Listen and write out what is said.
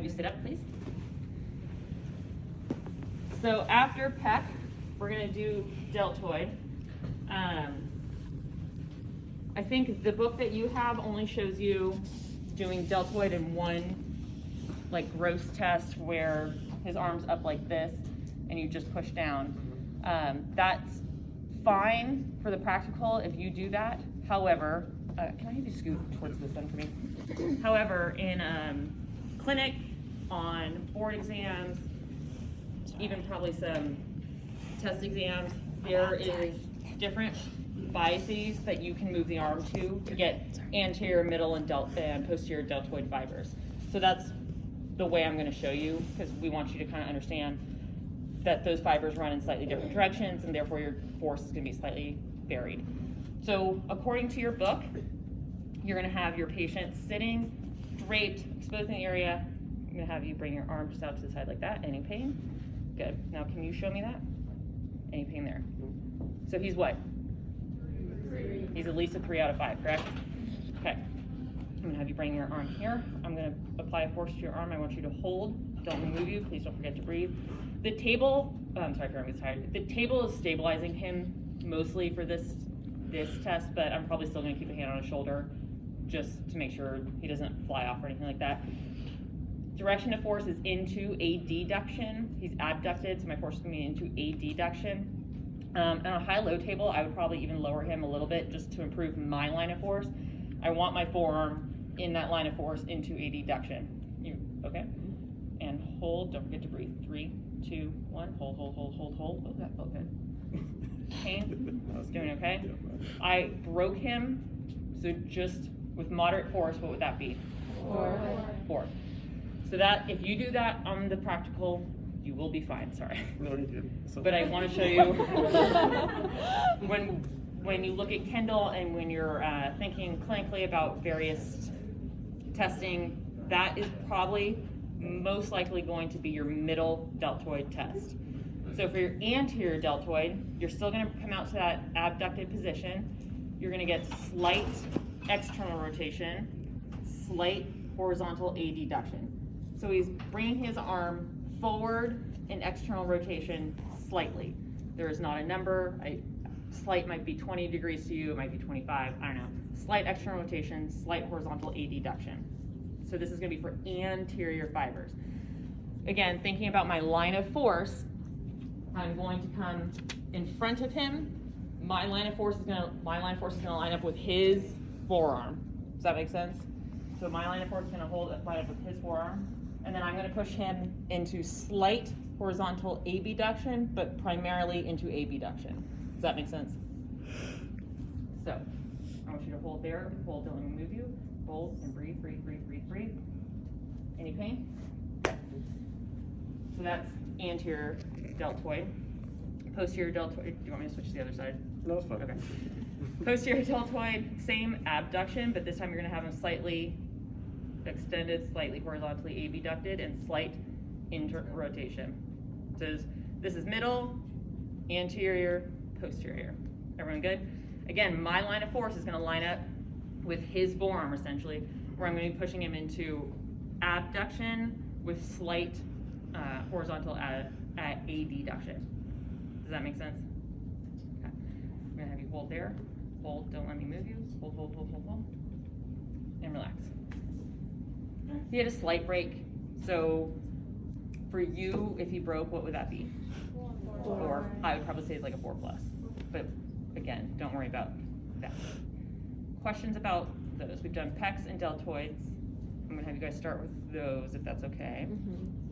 you sit up, please. So after pec, we're gonna do deltoid. I think the book that you have only shows you doing deltoid in one like gross test where his arm's up like this and you just push down. That's fine for the practical if you do that. However, can I have you scoot towards this one for me? However, in clinic, on board exams, even probably some test exams, there is different biases that you can move the arm to get anterior, middle, and posterior deltoid fibers. So that's the way I'm going to show you, because we want you to kind of understand that those fibers run in slightly different directions, and therefore your force is going to be slightly varied. So according to your book, you're going to have your patient sitting, draped, exposed in the area. I'm going to have you bring your arm just out to the side like that. Any pain? Good. Now can you show me that? Any pain there? So he's what? 3. He's at least a 3 out of 5, correct? Okay. I'm going to have you bring your arm here. I'm going to apply a force to your arm. I want you to hold. Don't move you. Please don't forget to breathe. The table, I'm sorry if your arm is tired. The table is stabilizing him mostly for this test, but I'm probably still going to keep a hand on his shoulder just to make sure he doesn't fly off or anything like that. Direction of force is into adduction. He's abducted, so my force is going to be into adduction. On a high-low table, I would probably even lower him a little bit just to improve my line of force. I want my forearm in that line of force into adduction. You okay? And hold. Don't forget to breathe. 3, 2, 1. Hold, hold, hold, hold, hold. Oh, that felt good. Pain? Doing okay? I broke him, so just with moderate force, what would that be? 4. So that, if you do that on the practical, you will be fine, sorry. No, you didn't. So. But I want to show you, when you look at Kendall and when you're thinking clinically about various testing, that is probably most likely going to be your middle deltoid test. So for your anterior deltoid, you're still going to come out to that abducted position. You're going to get slight external rotation, slight horizontal adduction. So he's bringing his arm forward in external rotation slightly. There is not a number. Slight might be 20 degrees to you, it might be 25, I don't know. Slight external rotation, slight horizontal adduction. So this is going to be for anterior fibers. Again, thinking about my line of force, I'm going to come in front of him. My line of force is going to line up with his forearm. Does that make sense? So my line of force is going to line up with his forearm, and then I'm going to push him into slight horizontal abduction, but primarily into abduction. Does that make sense? So I want you to hold there. Hold, don't let me move you. Hold and breathe, breathe, breathe, breathe, breathe. Any pain? So that's anterior deltoid. Posterior deltoid. Do you want me to switch to the other side? No, it's fine. Okay. Posterior deltoid, same abduction, but this time you're going to have him slightly extended, slightly horizontally abducted, and slight inter-rotation. So this is middle, anterior, posterior. Everyone good? Again, my line of force is going to line up with his forearm, essentially, where I'm going to be pushing him into abduction with slight horizontal adduction. Does that make sense? Okay. I'm going to have you hold there. Hold, don't let me move you. Hold, hold, hold, hold, hold. And relax. He had a slight break, so for you, if he broke, what would that be? 4. I would probably say it's like a 4+. But again, don't worry about that. Questions about those? We've done pecs and deltoids. I'm going to have you guys start with those, if that's okay. Mm-hmm.